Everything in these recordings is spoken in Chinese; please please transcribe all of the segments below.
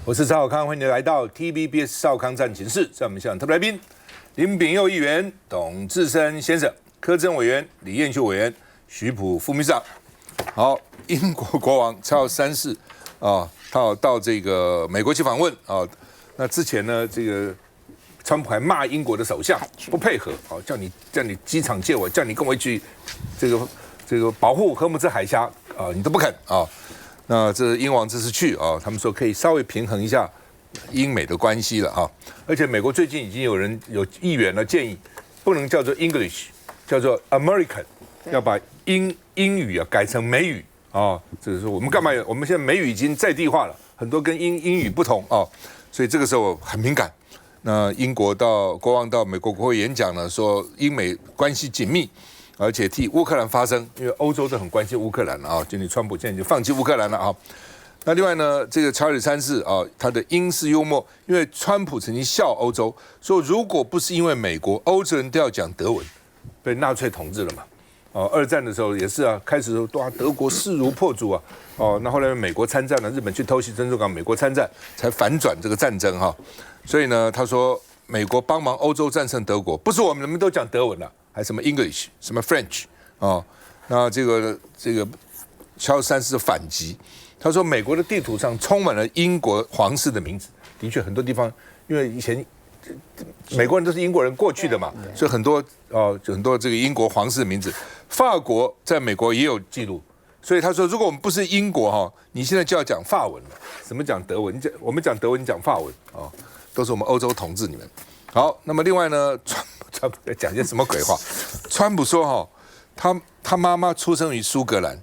我是赵少康，欢迎你来到 TVBS 少康战情室。在我们现场特别来宾，林秉佑议员、董志生先生、柯震委员、李彦秀委员、徐普副秘书长。好，英国国王查尔斯三世啊，他到这个美国去访问啊。那之前呢，这个川普还骂英国的首相不配合，哦，叫你机场接我，叫你跟我一起这个保护荷姆兹海峡啊，你都不肯啊。那这英王这次去啊，他们说可以稍微平衡一下英美的关系了啊。而且美国最近已经有议员呢建议，不能叫做 English， 叫做 American， 要把英语啊改成美语啊。这是说我们干嘛？我们现在美语已经在地化了，很多跟英语不同啊，所以这个时候很敏感。那英国国王到美国国会演讲呢，说英美关系紧密。而且替乌克兰发声，因为欧洲都很关心乌克兰了啊。就你川普现在就放弃乌克兰了啊。那另外呢，这个查尔斯三世啊，他的英式幽默，因为川普曾经笑欧洲，说如果不是因为美国，欧洲人都要讲德文，被纳粹统治了嘛。哦，二战的时候也是啊，开始的时候哇，德国势如破竹啊。哦，那后来美国参战了，日本去偷袭珍珠港，美国参战才反转这个战争哈。所以呢，他说美国帮忙欧洲战胜德国，不是我们都讲德文了。还什么 English， 什么 French 哦，那这个乔三世反击，他说美国的地图上充满了英国皇室的名字，的确很多地方，因为以前美国人都是英国人过去的嘛，所以很多这个英国皇室的名字，法国在美国也有记录，所以他说如果我们不是英国哈，你现在就要讲法文了，什么讲德文？我们讲德文，你讲法文哦，都是我们欧洲统治你们。好，那么另外呢，川普在讲些什么鬼话？川普说他妈妈出生于苏格兰，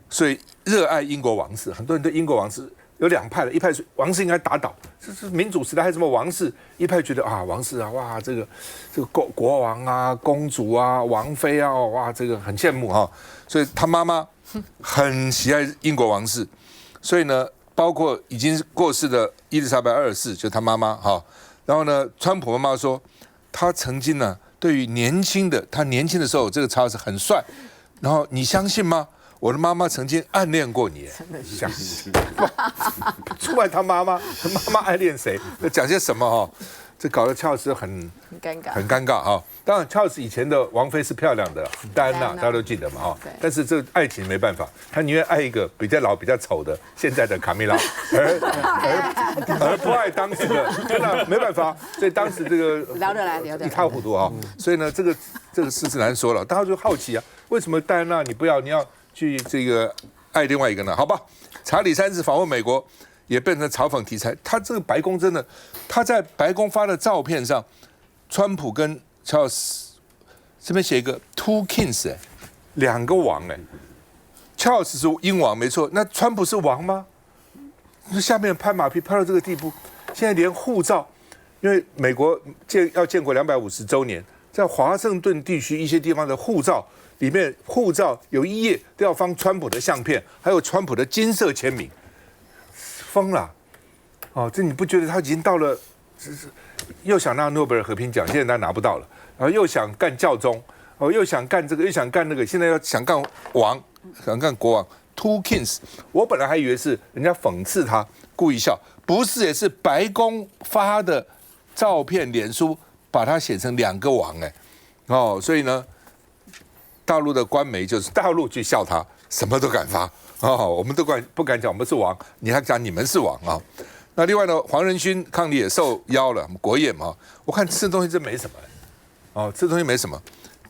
所以热爱英国王室。很多人对英国王室有两派的，一派是王室应该打倒，这是民主时代还有什么王室？一派觉得啊，王室啊，哇，这个国王啊、公主啊、王妃啊，哇，这个很羡慕哈。所以他妈妈很喜爱英国王室，所以呢，包括已经过世的伊丽莎白二世，就他妈妈哈。然后呢，川普妈妈说，他曾经呢，对于他年轻的时候，这个查尔斯很帅。然后你相信吗？我的妈妈曾经暗恋过你。相信？出来他妈妈暗恋谁？讲些什么哈？这搞得查尔斯很尴尬哈。当然，查尔斯以前的王妃是漂亮的，戴安娜大家都记得嘛哈。但是这爱情没办法，他宁愿爱一个比较老、比较丑的现在的卡米拉，而不爱当时的，真的没办法。所以当时这个聊得来一塌糊涂哈。所以呢，这个事实难说了。大家就好奇啊，为什么戴安娜你要去这个爱另外一个呢？好吧，查理三世访问美国。也变成嘲讽题材。他这个白宫真的，他在白宫发的照片上，川普跟查尔斯这边写一个 two kings， 两个王哎，查尔斯是英王没错，那川普是王吗？下面拍马屁拍到这个地步，现在连护照，因为美国要建国250周年，在华盛顿地区一些地方的护照里面，护照有一页都要放川普的相片，还有川普的金色签名。疯了，哦，这你不觉得他已经到了，又想拿诺贝尔和平奖，现在他拿不到了，然后又想干教宗，哦，又想干这个，又想干那个，现在想干王，想干国王 ，two kings。我本来还以为是人家讽刺他，故意笑，不是，也是白宫发的照片，脸书把他写成两个王，哎，哦，所以呢，大陆的官媒就是大陆去笑他，什么都敢发。哦，我们都不敢讲我们是王，你还讲你们是王啊？那另外呢，黄仁勋抗议也受邀了，国宴嘛。我看吃的东西真没什么，哦，吃的东西没什么。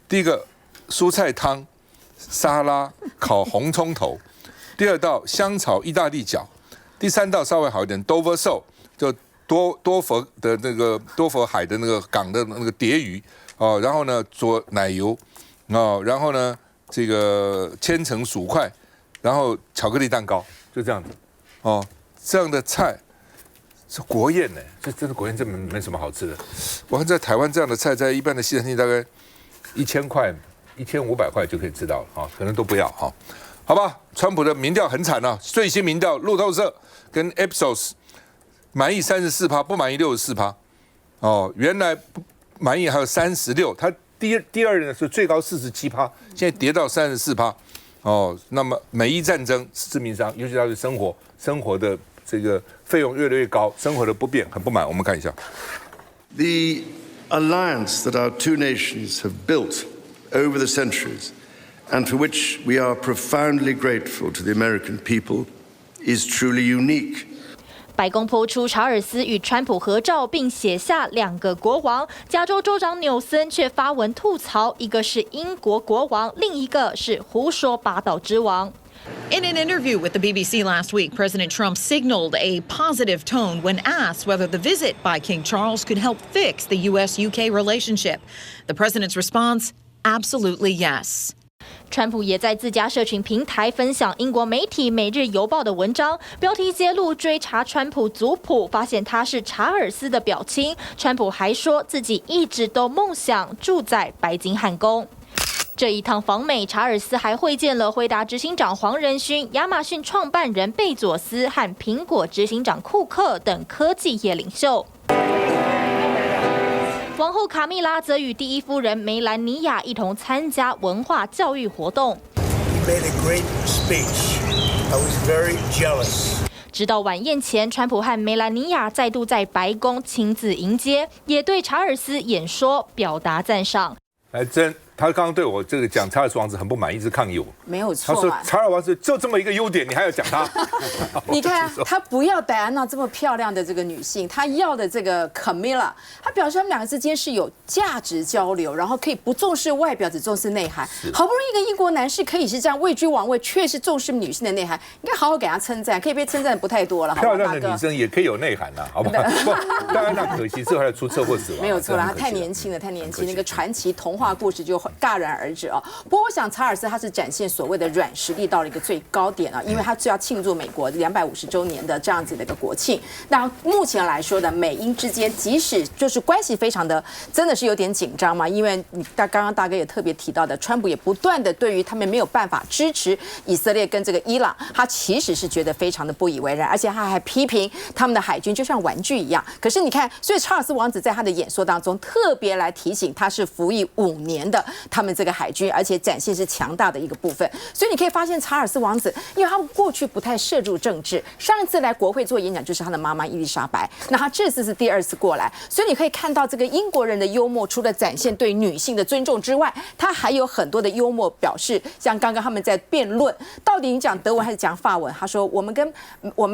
第一个蔬菜汤、沙拉、烤红葱头；第二道香草意大利饺；第三道稍微好一点 ，Dover sole， 就多佛的那个多佛海的那个港的那个蝶鱼哦，然后呢佐奶油哦，然后呢这个千层薯块。然后巧克力蛋糕就这样子，哦，这样的菜是国宴呢，这真的国宴真没什么好吃的。我看在台湾这样的菜，在一般的西餐厅大概1000块、1500块就可以吃到了啊，可能都不要哈。好吧，川普的民调很惨啊，最新民调路透社跟 Ipsos 满意34%，不满意64%。哦，原来满意还有36%，他第二呢是最高47%，现在跌到34%。哦，那么美伊战争是致命伤，尤其它是生活的这个费用越来越高，生活的不便，很不满。我们看一下 The alliance that our two nations have built over the centuries, and for which we are profoundly grateful to the American people, is truly unique. 白宫抛出查尔斯与川普合照，并写下2个国王。加州州长纽森却发文吐槽，一个是英国国王，另一个是胡说八道之王。In an interview with the BBC last week, President Trump signaled a positive tone when asked whether the visit by King Charles could help fix the U.S.-UK relationship. The president's response, absolutely yes. 川普也在自家社群平台分享英国媒体《每日邮报》的文章，标题揭露追查川普族谱，发现他是查尔斯的表亲。川普还说自己一直都梦想住在白金汉宫。这一趟访美，查尔斯还会见了辉达执行长黄仁勋、亚马逊创办人贝佐斯和苹果执行长库克等科技业领袖。王后卡蜜拉则与第一夫人梅兰妮亚一同参加文化教育活动。直到晚宴前，川普和梅兰妮亚再度在白宫亲自迎接，也对查尔斯演说表达赞赏。他刚刚对我这个讲查尔斯王子很不满意，一直抗议我。没有错，他说查尔斯王子就这么一个优点，你还要讲他？你看他不要戴安娜这么漂亮的这个女性，他要的这个 Camilla， 他表示他们2个之间是有价值交流，然后可以不重视外表，只重视内涵。好不容易一个英国男士可以是这样位居王位，却是重视女性的内涵，应该好好给他称赞，可以被称赞不太多了。漂亮的女生也可以有内涵呐，好不好？不，戴安娜可惜最后还出车祸死亡。没有错啦，他太年轻了，太年轻，那个传奇童话故事就戛然而止啊。不过我想查尔斯他是展现所谓的软实力到了一个最高点啊，因为他就要庆祝美国250周年的这样子的一个国庆。那目前来说呢，美英之间即使就是关系非常的真的是有点紧张嘛，因为刚刚大哥也特别提到的，川普也不断的对于他们没有办法支持以色列跟这个伊朗，他其实是觉得非常的不以为然，而且他还批评他们的海军就像玩具一样。可是你看，所以查尔斯王子在他的演说当中特别来提醒，他是服役5年的他们这个海军，而且展现是强大的一个部分。所以你可以发现，查尔斯王子，因为他过去不太涉入政治，上一次来国会做演讲就是他的妈妈伊丽莎白，那他这次是第2次过来，所以你可以看到这个英国人的幽默，除了展现对女性的尊重之外，他还有很多的幽默表示。像刚刚他们在辩论，到底你讲德文还是讲法文？他说我们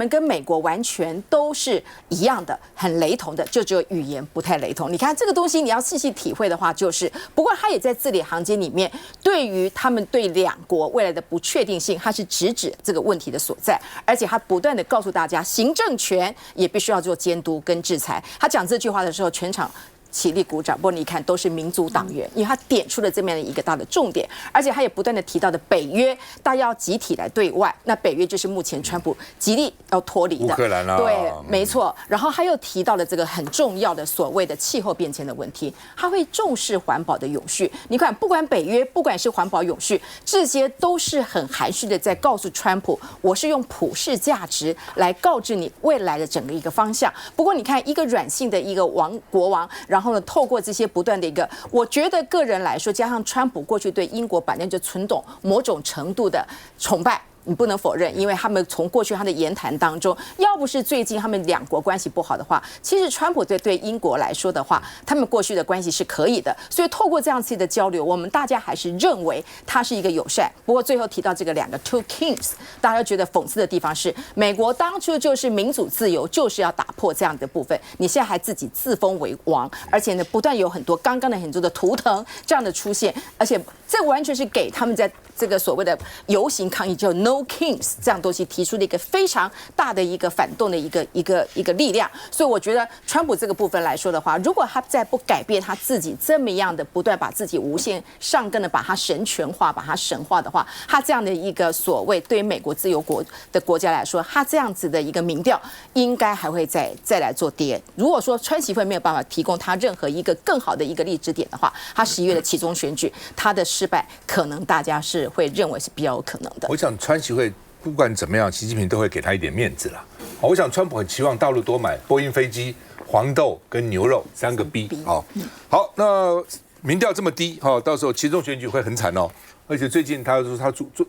跟美国完全都是一样的，很雷同的，就只有语言不太雷同。你看这个东西，你要细细体会的话，就是不过他也在字里行间里面，对于他们对2国未来的不确定性，他是直指这个问题的所在，而且他不断的告诉大家，行政权也必须要做监督跟制裁。他讲这句话的时候，全场起立鼓掌。不过你看，都是民主党员，因为他点出了这面的一个大的重点，而且他也不断的提到的北约，大家要集体来对外。那北约就是目前川普极力要脱离的乌克兰啦，对，没错。然后他又提到了这个很重要的所谓的气候变迁的问题，他会重视环保的永续。你看，不管北约，不管是环保永续，这些都是很含蓄的在告诉川普，我是用普世价值来告知你未来的整个一个方向。不过你看，一个软性的一个国王，然后呢，透过这些不断的一个，我觉得个人来说，加上川普过去对英国本来就存懂某种程度的崇拜。你不能否认，因为他们从过去他的言谈当中，要不是最近他们2国关系不好的话，其实川普对英国来说的话，他们过去的关系是可以的。所以透过这样子的交流，我们大家还是认为他是一个友善。不过最后提到这个2个 two kings， 大家觉得讽刺的地方是，美国当初就是民主自由，就是要打破这样的部分，你现在还自己自封为王，而且呢，不断有很多刚刚的很多的图腾这样的出现，而且这完全是给他们在这个所谓的游行抗议叫 No Kings 这样东西提出了一个非常大的一个反动的一个力量。所以我觉得川普这个部分来说的话，如果他再不改变他自己这么样的不断把自己无限上纲的把他神权化、把他神化的话，他这样的一个所谓对于美国自由国家来说，他这样子的一个民调应该还会再来做跌。如果说川协会没有办法提供他任何一个更好的一个立支点的话，他11月的期中选举他的失败，可能大家是会认为是比较有可能的。我想川协会不管怎么样，习近平都会给他一点面子啦。我想川普很期望大陆多买波音飞机、黄豆跟牛肉3个 B。好，那民调这么低，到时候期中选举会很惨哦。而且最近他说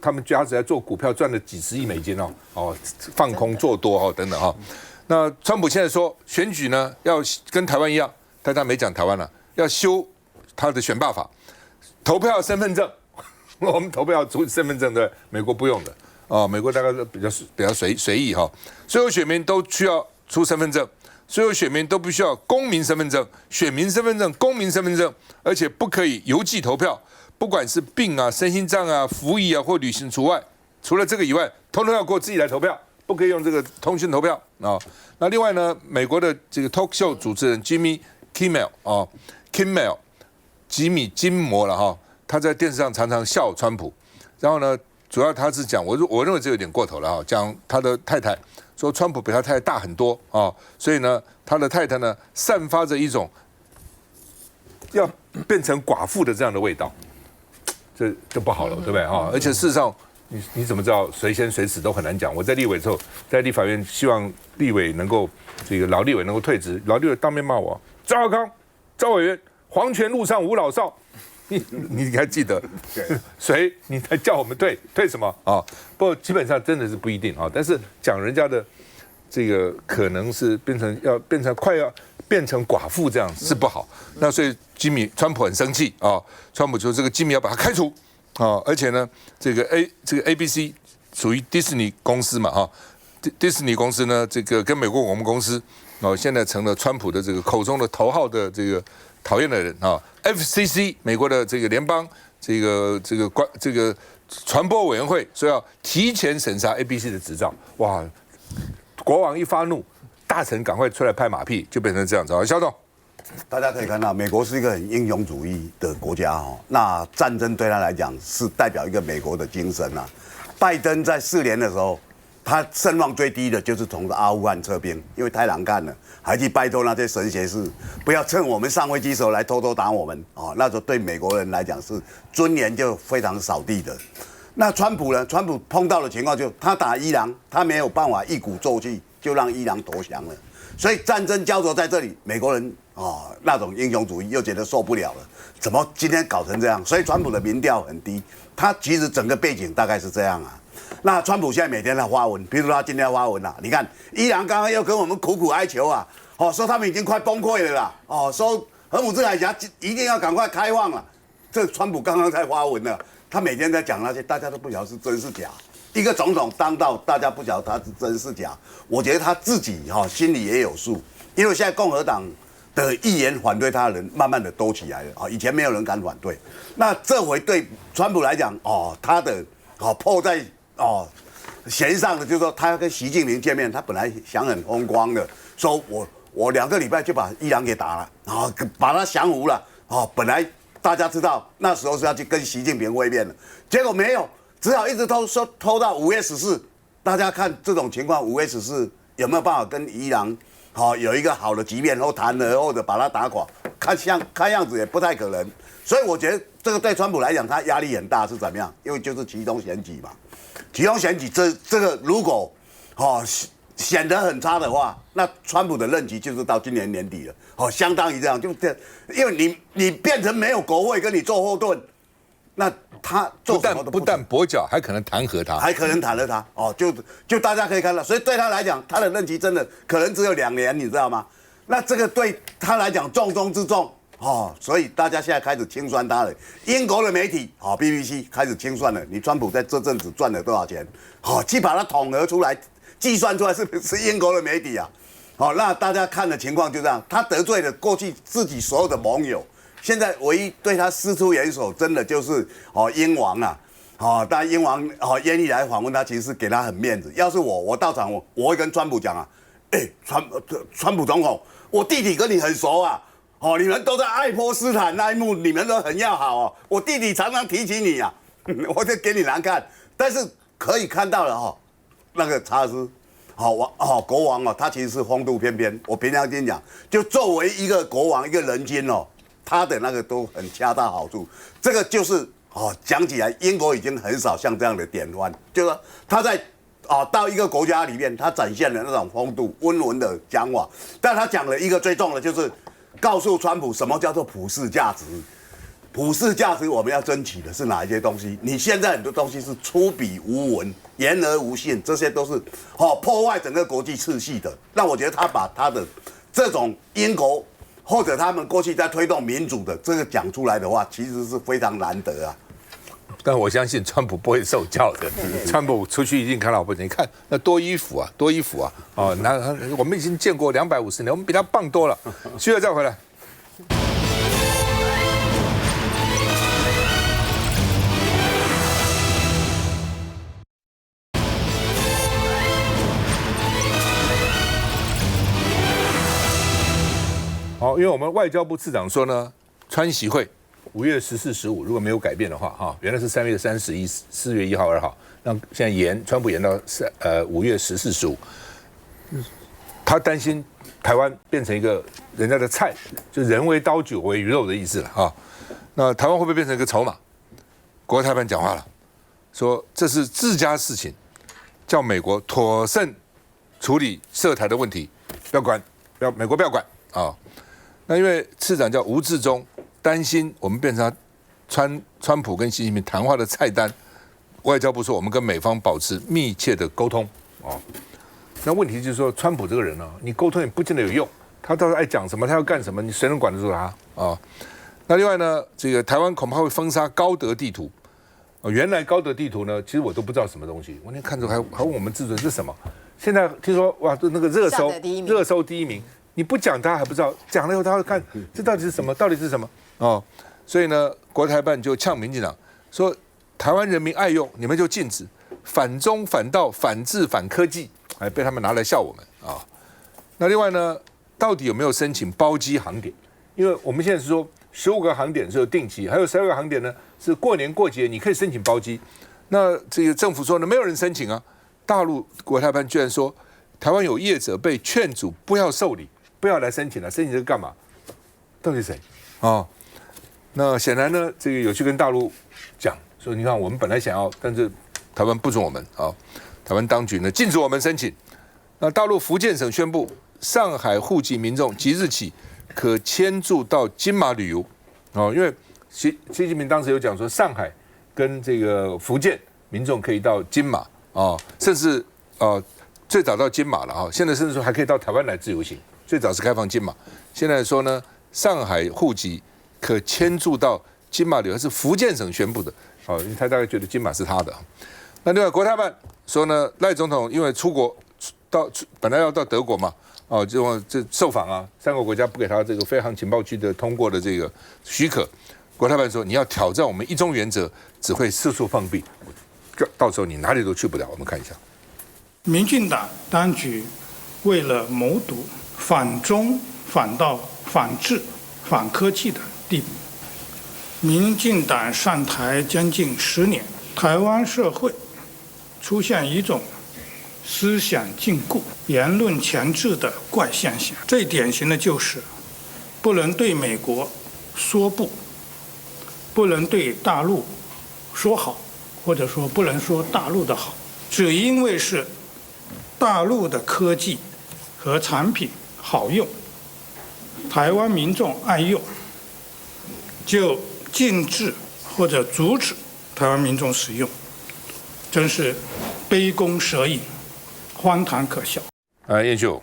他们家子在做股票赚了几十亿美金放空做多等等那川普现在说选举呢要跟台湾一样，但他没讲台湾了，要修他的选罢法，投票身份证，我们投票出身份证的，美国不用的美国大概比较随意所有选民都需要出身份证，所有选民都必须要公民身份证、选民身份证、公民身份证，而且不可以邮寄投票。不管是病啊、身心障啊、服役啊或旅行除外，除了这个以外，通通要给我自己来投票，不可以用这个通讯投票那另外呢，美国的这个 talk show 主持人 Jimmy Kimmel 吉米金摩了他在电视上常常笑川普，然后呢，主要他是讲我认为这有点过头了讲他的太太说川普比他太太大很多所以呢，他的太太呢散发着一种要变成寡妇的这样的味道。这就不好了，对不对而且事实上，你怎么知道谁先谁死都很难讲。我在立委之后，在立法院希望立委能够老立委能够退职，老立委当面骂我赵少康、赵委员，黄泉路上无老少，你还记得谁？你才叫我们退什么不过基本上真的是不一定但是讲人家的这个可能是快要变成寡妇这样是不好。那所以川普很生气川普说这个吉米要把他开除而且呢，这个 ABC 属于迪士尼公司嘛迪士尼公司呢，这个跟美国广播公司现在成了川普的这个口中的头号的这个讨厌的人FCC 美国的这个联邦这个传播委员会说要提前审查 ABC 的执照，哇！国王一发怒，大臣赶快出来拍马屁，就变成这样子肖总。大家可以看到，美国是一个很英雄主义的国家那战争对他来讲是代表一个美国的精神拜登在4年的时候，他声望最低的就是从阿富汗撤兵，因为太难看了，还去拜托那些神学士不要趁我们上飞机的时候来偷偷打我们那时候对美国人来讲是尊严就非常扫地的。那川普呢？川普碰到的情况就他打伊朗，他没有办法一鼓作气就让伊朗投降了，所以战争焦灼在这里，美国人那种英雄主义又觉得受不了了，怎么今天搞成这样？所以川普的民调很低，他其实整个背景大概是这样那川普现在每天在发文，比如说他今天发文你看伊朗刚刚又跟我们苦苦哀求说他们已经快崩溃了啦说荷姆兹海峡一定要赶快开放了。这川普刚刚才发文了。他每天在讲那些，大家都不晓得是真是假。一个总统当到，大家不晓得他是真是假。我觉得他自己心里也有数，因为现在共和党的议员反对他的人慢慢的多起来了以前没有人敢反对。那这回对川普来讲他的迫在弦上的，就是说他要跟习近平见面，他本来想很风光的，说我2个礼拜就把伊朗给打了把他降服了本来。大家知道那时候是要去跟习近平会面的，结果没有，只好一直拖到5月14。大家看这种情况，5月14有没有办法跟伊朗有一个好的局面或谈和，或者把他打垮？看样子也不太可能。所以我觉得这个对川普来讲，他压力很大是怎么样？因为就是期中选举嘛，期中选举这个如果显得很差的话，那川普的任期就是到今年年底了相当于这样，就这，因为你变成没有国会跟你做后盾，那他做什么都不但跛脚，还可能弹劾他，就大家可以看到，所以对他来讲，他的任期真的可能只有2年，你知道吗？那这个对他来讲重中之重所以大家现在开始清算他了。英国的媒体BBC 开始清算了，你川普在这阵子赚了多少钱去把它统合出来。计算出来是英国的媒体那大家看的情况就这样，他得罪了过去自己所有的盟友，现在唯一对他师出援手，真的就是英王但英王愿意来访问他，其实是给他很面子。要是我到场，我会跟川普讲川普总统，我弟弟跟你很熟你们都在爱泼斯坦那一幕，你们都很要好我弟弟常常提起你我就给你难看，但是可以看到了那个查尔斯，国王他其实是风度翩翩。我平常跟你讲，就作为一个国王，一个人君他的那个都很恰到好处。这个就是讲起来，英国已经很少像这样的典范，就是说他在到一个国家里面，他展现了那种风度，温文的讲话。但他讲了一个最重要的，就是告诉川普什么叫做普世价值。普世价值我们要争取的是哪一些东西？你现在很多东西是粗鄙无闻、言而无信，这些都是破坏整个国际秩序的。那我觉得他把他的这种英国或者他们过去在推动民主的这个讲出来的话，其实是非常难得啊。但我相信川普不会受教的，川普出去一定看老婆，你看那多衣服啊，多衣服啊！哦，那我们已经见过250年，我们比他棒多了。需要再回来。好，因为我们外交部次长说呢，川习会5月14、15如果没有改变的话，原来是3月31、4月1号、2号，那现在川普延到5月14、15，他担心台湾变成一个人家的菜，就人为刀俎为鱼肉的意思了啊。那台湾会不会变成一个筹码？国台办讲话了，说这是自家事情，叫美国妥善处理涉台的问题，不要管，美国不要管啊。那因为次长叫吴志忠，担心我们变成川普跟习近平谈话的菜单，外交部说我们跟美方保持密切的沟通啊。那问题就是说，川普这个人呢，你沟通也不见得有用，他到时候爱讲什么，他要干什么，你谁能管得住他啊？那另外呢，这个台湾恐怕会封杀高德地图。原来高德地图呢，其实我都不知道什么东西。我那天看着还问我们自尊是什么。现在听说哇，那个热搜第一名。你不讲，他还不知道；讲了以后，他会看这到底是什么，到底是什么哦。所以呢，国台办就呛民进党说，台湾人民爱用，你们就禁止，反中反道反智反科技，还被他们拿来笑我们啊。那另外呢，到底有没有申请包机航点？因为我们现在是说15个航点是有定期，还有12个航点呢是过年过节你可以申请包机。那这个政府说呢，没有人申请啊。大陆国台办居然说，台湾有业者被劝阻不要受理。不要来申请了，申请这个干嘛？到底谁？哦，那显然呢，这个有去跟大陆讲说，你看我们本来想要，但是台湾不准我们啊，台湾当局呢禁止我们申请。那大陆福建省宣布，上海户籍民众即日起可迁驻到金马旅游哦，因为习近平当时有讲说，上海跟这个福建民众可以到金马啊，甚至最早到金马了啊，现在甚至说还可以到台湾来自由行。最早是开放金马，现在说呢，上海户籍可迁驻到金马旅游，是福建省宣布的。因为他大概觉得金马是他的。那另外国台办说呢，赖总统因为出国本来要到德国嘛，就这受访啊，3个国家不给他这个飞航情报区的通过的这个许可，国台办说你要挑战我们一中原则，只会四处放屁，到时候你哪里都去不了。我们看一下，民进党当局为了谋独。反中、反道、反智、反科技的地步，民进党上台将近10年，台湾社会出现一种思想禁锢、言论钳制的怪现象。最典型的就是不能对美国说不，不能对大陆说好，或者说不能说大陆的好，只因为是大陆的科技和产品好用，台湾民众爱用，就禁止或者阻止台湾民众使用，真是杯弓蛇影，荒唐可笑。燕秀。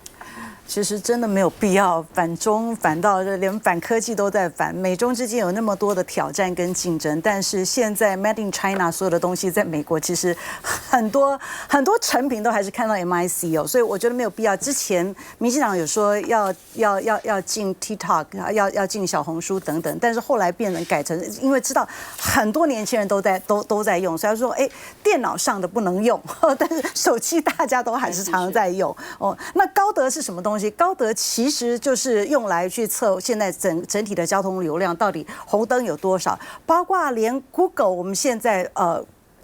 其实真的没有必要反中反到连反科技都在反，美中之间有那么多的挑战跟竞争，但是现在 Made in China 所有的东西在美国其实很多成品都还是看到 MIC 所以我觉得没有必要。之前民进党有说要进 TikTok， 要进小红书等等，但是后来变成改成，因为知道很多年轻人都在用，所以他说电脑上的不能用，但是手机大家都还是常常在用那高德是什么东西？高德其实就是用来去测现在整体的交通流量到底红灯有多少，包括连 Google 我们现在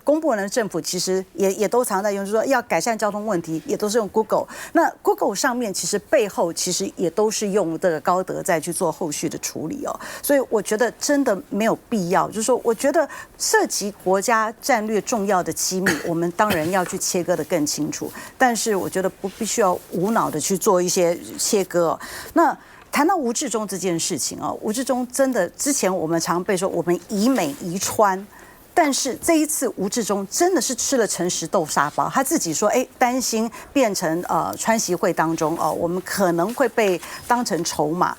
公部门的政府其实也都常在用，就是说要改善交通问题，也都是用 Google。那 Google 上面其实背后其实也都是用这个高德再去做后续的处理所以我觉得真的没有必要。就是说，我觉得涉及国家战略重要的机密，我们当然要去切割得更清楚，但是我觉得不必须要无脑的去做一些切割那谈到吴志忠这件事情哦，吴志忠真的之前我们常被说我们以美宜川。但是这一次，吴志忠真的是吃了诚实豆沙包。他自己说，担心变成川习会当中我们可能会被当成筹码。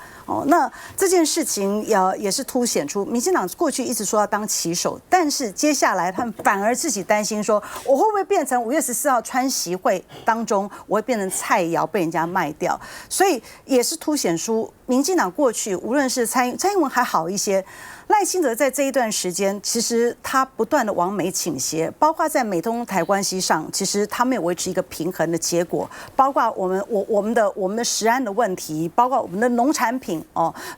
那这件事情也是凸显出民进党过去一直说要当旗手，但是接下来他们反而自己担心说，我会不会变成5月14号川习会当中，我会变成菜肴被人家卖掉？所以也是凸显出民进党过去无论是蔡英文还好一些。赖清德在这一段时间，其实他不断的往美倾斜，包括在美中台关系上，其实他没有维持一个平衡的结果，包括我们的食安的问题，包括我们的农产品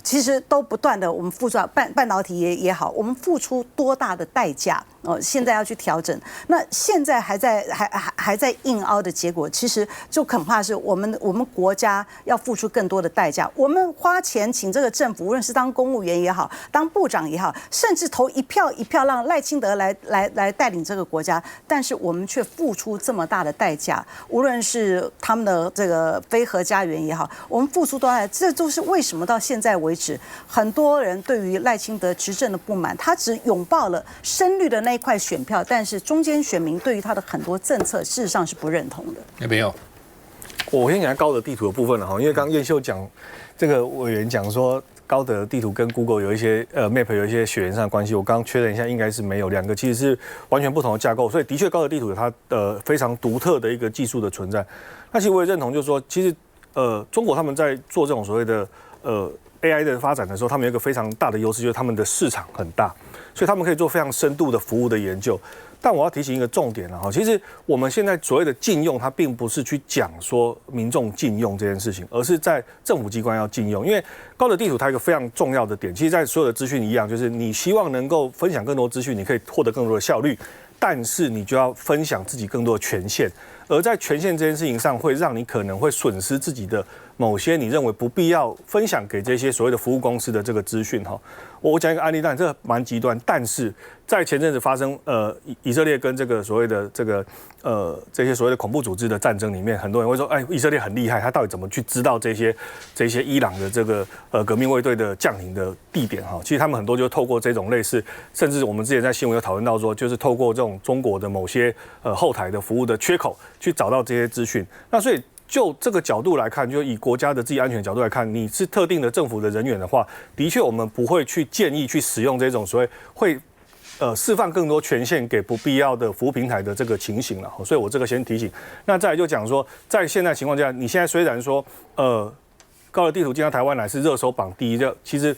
其实都不断的我们付出半导体也好，我们付出多大的代价现在要去调整，那现在还在硬凹的结果，其实就恐怕是我们国家要付出更多的代价。我们花钱请这个政府，无论是当公务员也好，当部长也好，甚至投一票一票让赖清德来带领这个国家，但是我们却付出这么大的代价，无论是他们的这个非核家园也好，我们付出多大，这都是为什么到现在为止，很多人对于赖清德执政的不满，他只拥抱了深绿的那一块选票，但是中间选民对于他的很多政策事实上是不认同的。有没有？我先讲高德地图的部分了哈，因为刚刚燕秀讲这个委员讲说高德地图跟 Google 有一些Map 有一些血缘上的关系，我刚刚确认一下，应该是没有，两个其实是完全不同的架构，所以的确高德地图有它非常独特的一个技术的存在。那其实我也认同，就是说，其实中国他们在做这种所谓的AI 的发展的时候，他们有一个非常大的优势，就是他们的市场很大，所以他们可以做非常深度的服务的研究。但我要提醒一个重点了哈，其实我们现在所谓的禁用，它并不是去讲说民众禁用这件事情，而是在政府机关要禁用。因为高德地图它有一个非常重要的点，其实在所有的资讯一样，就是你希望能够分享更多资讯，你可以获得更多的效率，但是你就要分享自己更多的权限。而在权限这件事情上，会让你可能会损失自己的某些你认为不必要分享给这些所谓的服务公司的这个资讯哈。我讲一个案例，当然这蛮极端，但是在前阵子发生以色列跟这个所谓的这些所谓的恐怖组织的战争里面，很多人会说，以色列很厉害，他到底怎么去知道这些伊朗的这个革命卫队的将领的地点哈？其实他们很多就透过这种类似，甚至我们之前在新闻有讨论到说，就是透过这种中国的某些后台的服务的缺口去找到这些资讯。那所以就这个角度来看，就以国家的自己安全角度来看，你是特定的政府的人员的话，的确我们不会去建议去使用这种所谓会释放更多权限给不必要的服务平台的这个情形了。所以我这个先提醒。那再来就讲说，在现在情况下，你现在虽然说高德地图进到台湾来是热搜榜第一，其实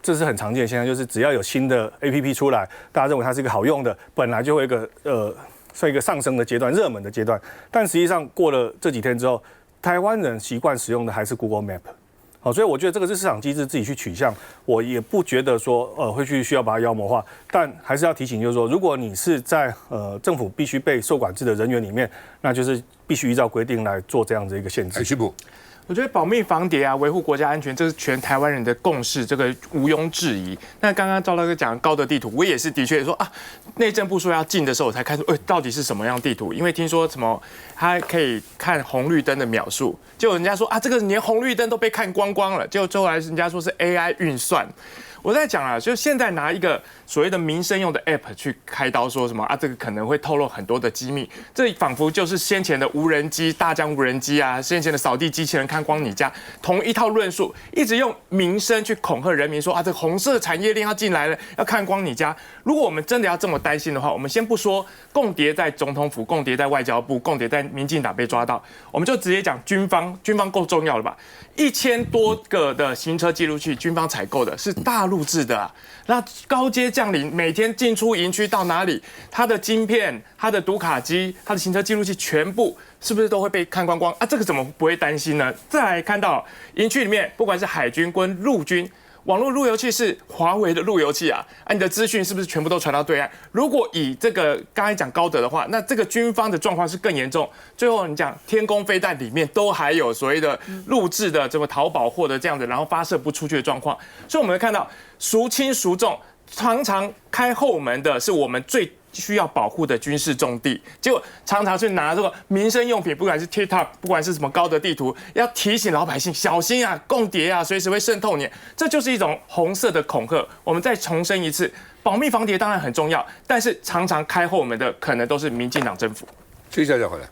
这是很常见的现象，就是只要有新的 APP 出来，大家认为它是一个好用的，本来就会有一个算一个上升的阶段，热门的阶段。但实际上过了这几天之后，台湾人习惯使用的还是 Google Map。好，所以我觉得这个是市场机制自己去取向，我也不觉得说会去需要把它妖魔化，但还是要提醒，就是说，如果你是在政府必须被受管制的人员里面，那就是必须依照规定来做这样的一个限制。徐普。我觉得保密防谍啊，维护国家安全，这是全台湾人的共识，这个毋庸置疑。那刚刚赵大哥讲高德地图，我也是的确说啊，内政部说要禁的时候，我才看出，到底是什么样地图？因为听说什么，它可以看红绿灯的秒数，结果人家说啊，这个连红绿灯都被看光光了，结果后来人家说是 AI 运算。我在讲啊，就现在拿一个所谓的民生用的 App 去开刀，说什么啊，这个可能会透露很多的机密，这仿佛就是先前的无人机、大疆无人机啊，先前的扫地机器人看光你家，同一套论述，一直用民生去恐吓人民说啊，这个红色产业链要进来了，要看光你家。如果我们真的要这么担心的话，我们先不说共谍在总统府、共谍在外交部、共谍在民进党被抓到，我们就直接讲军方够重要了吧？1000多个的行车记录器，军方采购的是大陆制的啊。那高阶将领每天进出营区到哪里，他的晶片、他的读卡机、他的行车记录器，全部是不是都会被看光光啊？这个怎么不会担心呢？再来看到营区里面，不管是海军跟陆军。网络路由器是华为的路由器啊，你的资讯是不是全部都传到对岸？如果以这个刚才讲高德的话，那这个军方的状况是更严重。最后你讲天宫飞弹里面都还有所谓的录制的这么淘宝货的这样子，然后发射不出去的状况，所以我们会看到孰轻孰重。常常开后门的是我们最需要保护的军事重地，结果常常去拿这个民生用品，不管是 TikTok， 不管是什么高德地图，要提醒老百姓小心啊，共谍啊，随时会渗透你，这就是一种红色的恐吓。我们再重申一次，保密防谍当然很重要，但是常常开后门的可能都是民进党政府。休息一下再回来。